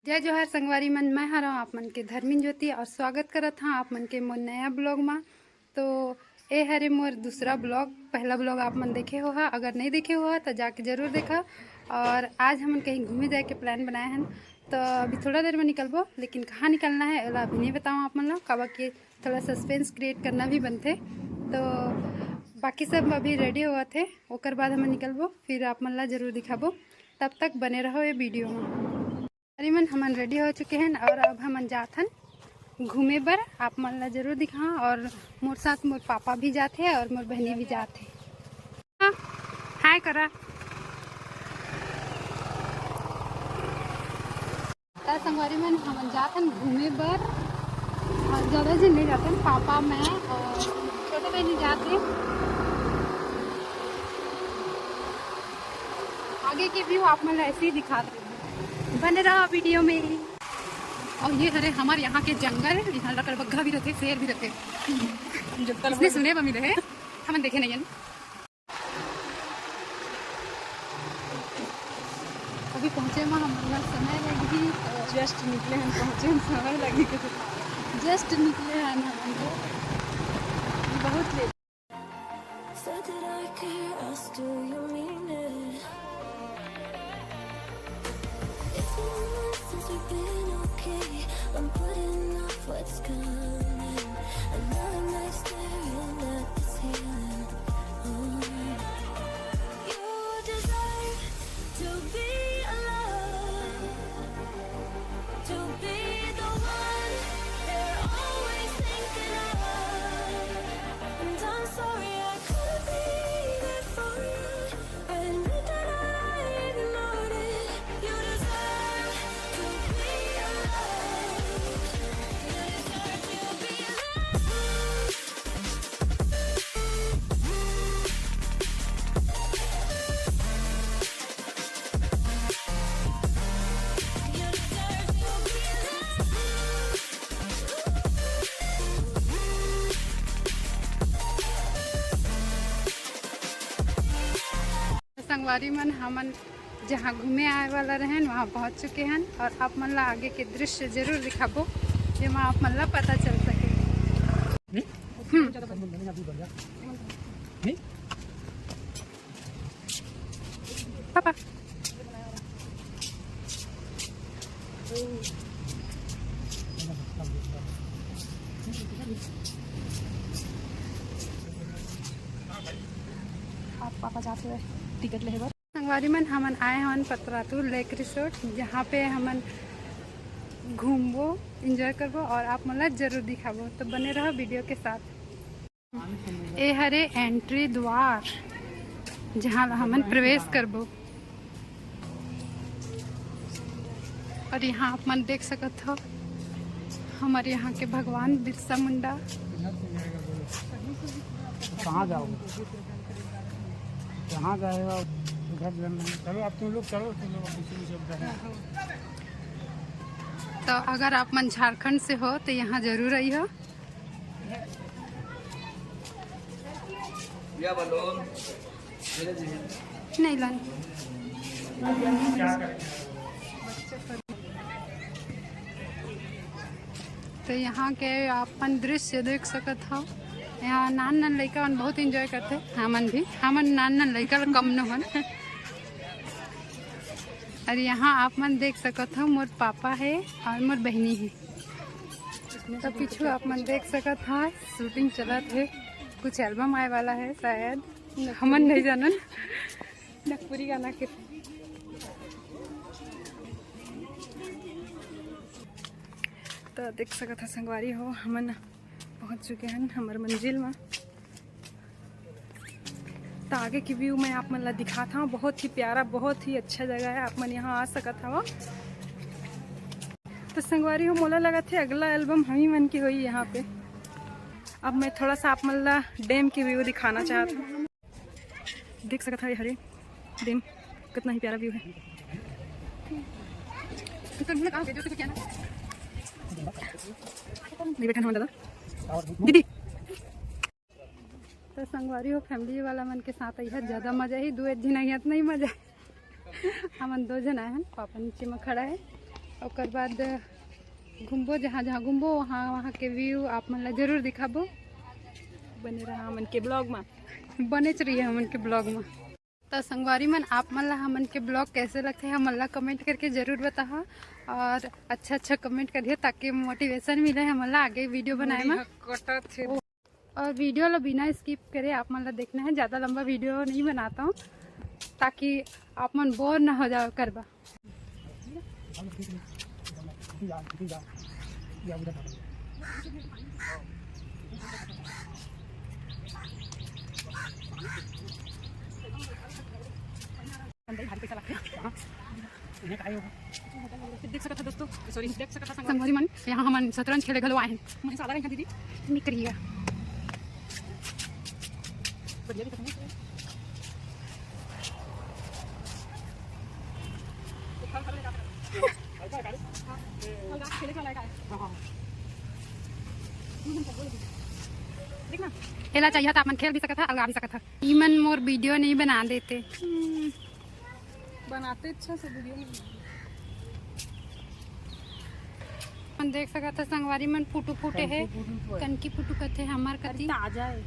जय जोहार संगवारी मन, मैं हरा आप मन के धर्मिन ज्योति और स्वागत करत हाँ आप मन के मोर नया ब्लॉग में। तो ए हरे मोर दूसरा ब्लॉग। पहला ब्लॉग आप मन देखे हो हा, अगर नहीं देखे हो तो जाके जरूर देखा। और आज हम कहीं घूमे जाए के प्लान बनाए हैं, तो अभी थोड़ा देर में निकलबो, लेकिन कहाँ निकलना है अला अभी नहीं बताऊँ आप मन ला, काबा कि थोड़ा सस्पेंस क्रिएट करना भी बनते। तो बाकी सब अभी रेडी हुआ थे, ओकर बाद हम निकलबो, फिर आप मन ला जरूर दिखाबो। तब तक बने रहो ये वीडियो में। अरे मन हमन रेडी हो चुके हैं और अब हमन जाथन घूमे बर, आप मन ला जरूर दिखा। और मोर साथ मोर पापा भी जाते और मोर बहनी भी जाते। हाँ, हाय करा। संगवारी मन हमन जाथन घूमे बर और ज़्यादा जन नहीं जाते, पापा मैं और छोटे बहनी जाते। आगे के व्यू आप मन ऐसे ही दिखाते, बने रहा वीडियो में। और ये हरे हमारे यहाँ के जंगल, यहाँ लकड़ बग्घा भी रहते, शेर भी रहते, इसने सुने बमी रहे, हम देखे नहीं। अभी पहुँचे में हम समय लगी, जस्ट निकले हैं, पहुँचे में समय लगी, जस्ट निकले हैं हमको बहुत late. I'm putting off what's coming. Another night staring at the ceiling. You deserve to be alone, to be the one they're always thinking of. And I'm sorry I couldn't be there for you. I admit that I ignored it. You deserve to be alone. संगवारी मन हमन जहाँ घूमे आए वाला रहन वहाँ पहुँच चुके हैं और आप मन ला आगे के दृश्य जरूर दिखाबो, जेमा आप मन ला पता चल सके। पापा आप पापा जाते हुए टिकट ले। संगवारी मन हमन आए हन पतरातू लेक रिसोर्ट, जहाँ पे हमन घूमबो, एंजॉय करबो और आप मन ला जरूर दिखाबो। तो बने रहो वीडियो के साथ। ए हरे एंट्री द्वार, जहाँ हमन प्रवेश करबो। और यहाँ आप मन देख सकत हो हमारे यहाँ के भगवान बिरसा मुंडा। कहाँ जाओगे? कहाँ जाएगा? चलो आप तुम लोग चलो, तो अगर आप मन झारखंड से हो तो यहाँ जरूर आई हो। नहीं लन तो यहाँ के अपन दृश्य देख सकत हो। यहाँ नान नान लड़का मन बहुत एंजॉय करते, हमन भी, हमन नान नान लड़का कम न हन। और यहाँ आप मन देख सकत हो मोर पापा है और मोर बहनी है। तो पीछू आप मन देख सकत हो शूटिंग चलत है, कुछ एल्बम आए वाला है शायद, हमन नहीं जानन। नगपुरी गाना के तो देख सकत है संगवारी हो, हमन पहुंच चुके हैं हमारे मंजिल में। तो आगे की व्यू मैं आप मन ला दिखाता हूँ, बहुत ही प्यारा, बहुत ही अच्छा जगह है, आप मन यहाँ आ सकत हवा। तो संगवारी हो मोला लगा थे अगला एल्बम हम ही मन की हुई यहाँ पे। अब मैं थोड़ा सा आप मन ला डैम की व्यू दिखाना चाहता हूँ। देख सकत है हरे डैम, कितना ही प्यारा व्यू है। नहीं बैठा दादा दीदी। तो संगवारी हो फैमिली वाला मन के साथ आई है, ज़्यादा मजा ही, दो एक दिन आई है तो नहीं मजा। हमन दो जन आए हैं, पापा नीचे में खड़ा है और बाद घूमबो, जहाँ जहाँ घूमबो वहाँ वहाँ के व्यू आप मन ला जरूर दिखाबो। बने रहा हमन के ब्लॉग में, बने रहिए हमन के ब्लॉग में। तो संगवारी मन, आप मन ला हमन के ब्लॉग कैसे लगते हैं हमन ला कमेंट करके जरूर बताओ, और अच्छा कमेंट करिए ताकि मोटिवेशन मिले हमन ला आगे वीडियो बनाए में। और वीडियो ला बिना स्किप करे आप मन ला देखना है, ज़्यादा लंबा वीडियो नहीं बनाता हूँ ताकि आप मन बोर ना हो जाओ करबा। देख सकता दोस्तों, सॉरी देख सकता संगवारी मन, यहाँ हम शतरंज खेले घलो आए हैं। मैं सादा रही दीदी, निकलिएगा बढ़िया भी करना देखना खेला चाहिए था, अपन खेल भी सकता था, अलगा भी सकता था। ईमन मोर वीडियो नहीं बना देते, बनाते अच्छा से वीडियो में। मन देख सकता था संगवारी मन फुटू फूटे है, कनकी फुटू कथे हमार कती आ जाए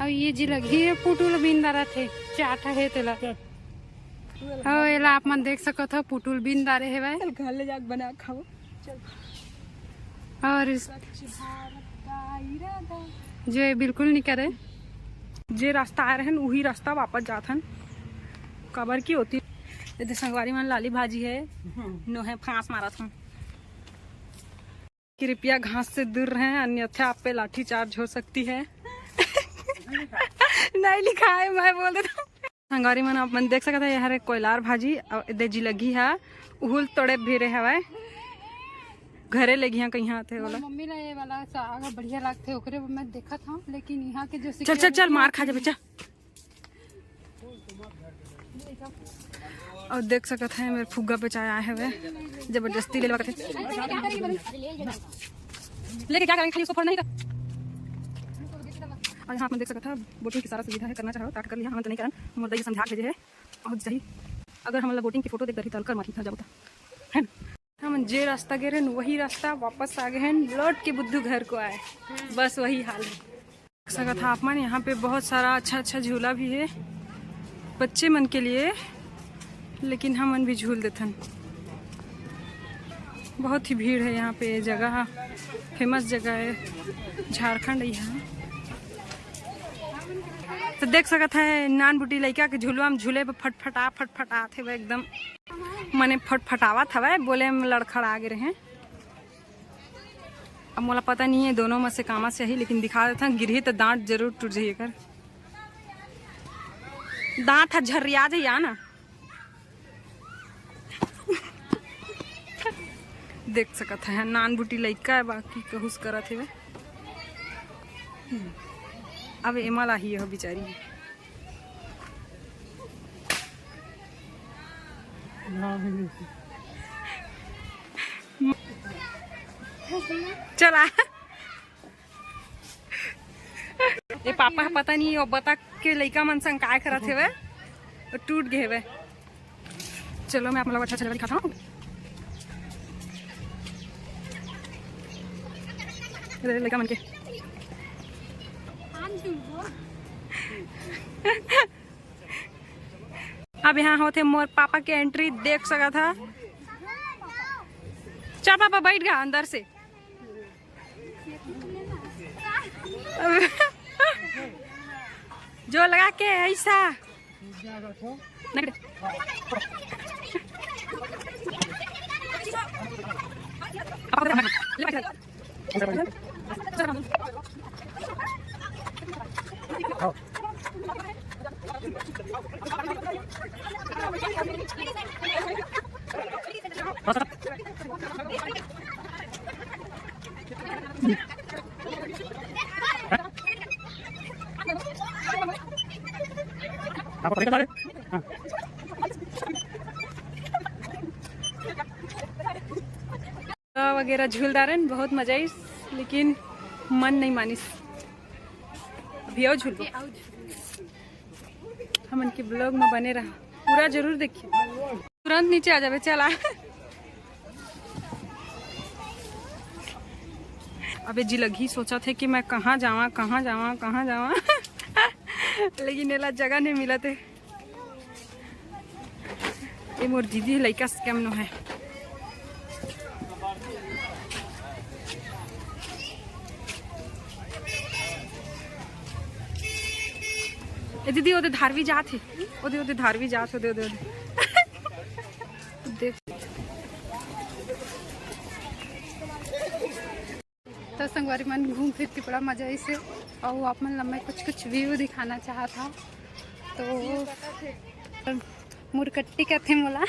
और ये जी लगी है पुटुल बिंदारा थे चाटा है तेला। और एला आप मन देख सकत हो पुटुल बिंदारे है भाई, चल घर ले जाके बना खाओ। चल और जो ये बिल्कुल नहीं करे, जे रास्ता आ रहे हैं वही रास्ता वापस जात हन, कबर की होती। इधर संगवारी मन लाली भाजी है, नो है फांस मारा था। कृपया घास से दूर रहें, अन्यथा आप पे लाठी चार्ज हो सकती है। नहीं लिखा है, मैं बोल देता। संगवारी मन आप मन देख सकते हैं, यह कोयलार भाजी और इधर जी लगी है उहुल तोड़े भेरे हवाए घरे लगी हैं कहीं आते वाला। मम्मी ला ये वाला साग बढ़िया लगते ओकरे मैं देखा था, लेकिन यहाँ के जो चल चल चल मार खा जा बच्चा। और देख सकते हैं मेरे फुग्गा पे चाय आए हुए जबरदस्ती ले लेके क्या करेंगे, खाली उसको फोड़ नहीं कर। और यहाँ आप देख सकते हैं बोटिंग की सारा सुविधा है, करना चाहो ताकि कर लिया, हम तो नहीं करन मोर दई समझा भेजे है। और सही अगर हम बोटिंग की फोटो देख रही तलकर माथी था जाओ है हम जे रास्ता गए रहे वही रास्ता वापस आ गए हैं, लौट के बुद्धू घर को आए, बस वही हाल है। देख सकते आप मन यहाँ पे बहुत सारा अच्छा झूला भी है बच्चे मन के लिए, लेकिन हम मन भी झूल देथन। बहुत ही भीड़ है यहाँ पे, जगह फेमस जगह है झारखंड यहाँ। तो देख सकते हैं नान बुटी लड़का के झूलवा में झूले पे फटफटा थे वो एकदम मने फटफटावा था, बोले में लड़खड़ा आगे रहे। अब मोला पता नहीं है दोनों में से कामा से ही, लेकिन दिखा देता गिरही तो दांत जरूर टूट जाइए कर, दांत है झर्रिया जाइए ना। देख सकते हैं नान बुटी लड़का है, बाकी कहूस करा थे वे। अब एमला ही है बेचारी। चला ये पापा पता नहीं और बता के लड़का मन संग काय करा थे वे, टूट गए वे। चलो मैं आप लोग अच्छा दिखाता हूँ। लड़का मन के अब यहाँ होते मोर पापा के एंट्री देख सका था। चल पापा बैठ गया अंदर से। जो लगा के ऐसा वगैरह झूलदार है, बहुत मजा आई, लेकिन मन नहीं मानिस। अभी आओ झूल हम इनके ब्लॉग में बने रहा, पूरा जरूर देखिए। तुरंत नीचे आ जावे चला। अबे जिलगी सोचा थे कि मैं कहाँ जावा कहाँ जावा कहाँ जावा लेकिन एला जगह नहीं मिला थे। ये मोर दीदी लड़का स्कैम नो है। ए दीदी ओदे धारवी जात है, ओदे ओदे धारवी जात ओदे ओदे देख। तो संगवारी मन घूम फिर के बड़ा मजा से और आप मन मैं कुछ व्यू दिखाना चाहा था। तो मुरकट्टी का थे मोला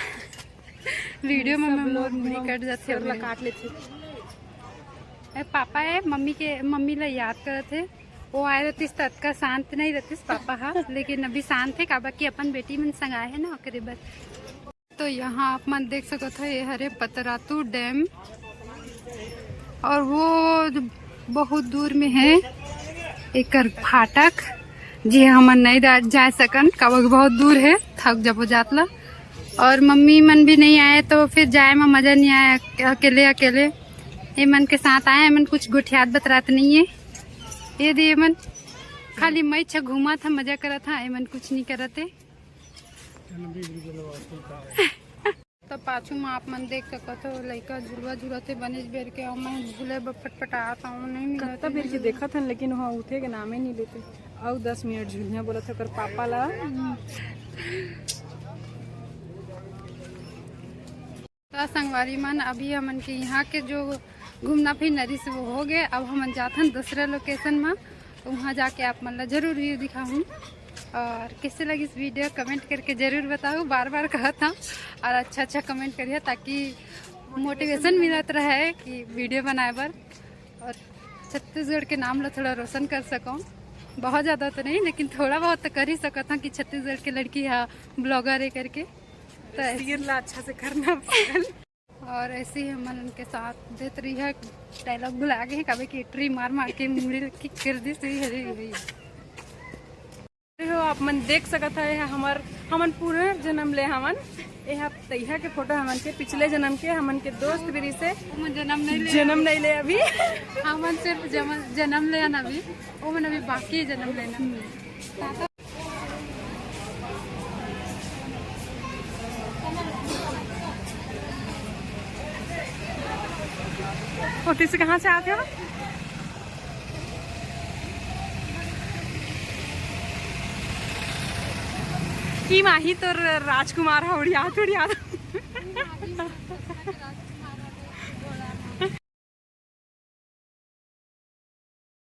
वीडियो में मैं कट जाते और काट लेते। पापा है मम्मी ला याद करे थे। वो आए रहती तत्का शांत नहीं रहती पापा हा, लेकिन अभी शांत है काबा की अपन बेटी मन संग आए है ना ओकरे बर। तो यहाँ आप मन देख सको थे ये हरे पतरातू डैम और वो बहुत दूर में है एक फाटक जी हमन नहीं जा सकन काबा बहुत दूर है, थक जब जातला। और मम्मी मन भी नहीं आए तो फिर जाए में मजा नहीं आया, अकेले अकेले ये मन के साथ आए। मन कुछ गुठियात बतरात नहीं है, ये दे मन खाली मैं छ घूमा था मजा करा था, ये मन कुछ नहीं करते। तो पाछू में आप मन देख सकते हो लड़का झुलवा झुलते बनेज बेर के मैं झूले फटफटाता हूँ नहीं मिलता बेर के देखा था लेकिन वहाँ उठे के नाम ही नहीं लेते। और 10 मिनट झूलना बोला था कर पापा ला। तो संगवारी मन अभी हमन के यहाँ के जो घूमना फिरना से वो हो गए। अब हम जाते हैं दूसरे लोकेशन में, तो वहाँ जाके आप मन ला जरूर व्यू दिखाऊँ। और कैसे लगी इस वीडियो कमेंट करके ज़रूर बताओ, बार बार कहा था। और अच्छा कमेंट करिए ताकि मोटिवेशन मिलत रहे कि वीडियो बनाए बर और छत्तीसगढ़ के नाम ला थोड़ा रोशन कर सकूँ। बहुत ज़्यादा तो नहीं लेकिन थोड़ा बहुत तो कर ही सकता कि छत्तीसगढ़ की लड़की है ब्लॉगर है करके। तो अच्छा से करना पड़ेगा। और ऐसे ही हम उनके साथ देते रही है डायलॉग भुला गए कभी की ट्री मार के मुड़ी किक कर दी सही है। हो आप मन देख सकत है हमन पूरे जन्म ले हमन यहाँ तैहा के फोटो हमन के पिछले जन्म के हमन के दोस्त बिरी से जन्म नहीं ले अभी हमन सिर्फ जन्म ले अभी वो मन अभी बाकी जन्म लेना। होती से कहाँ से आते हो? की माही तो राजकुमार है उड़िया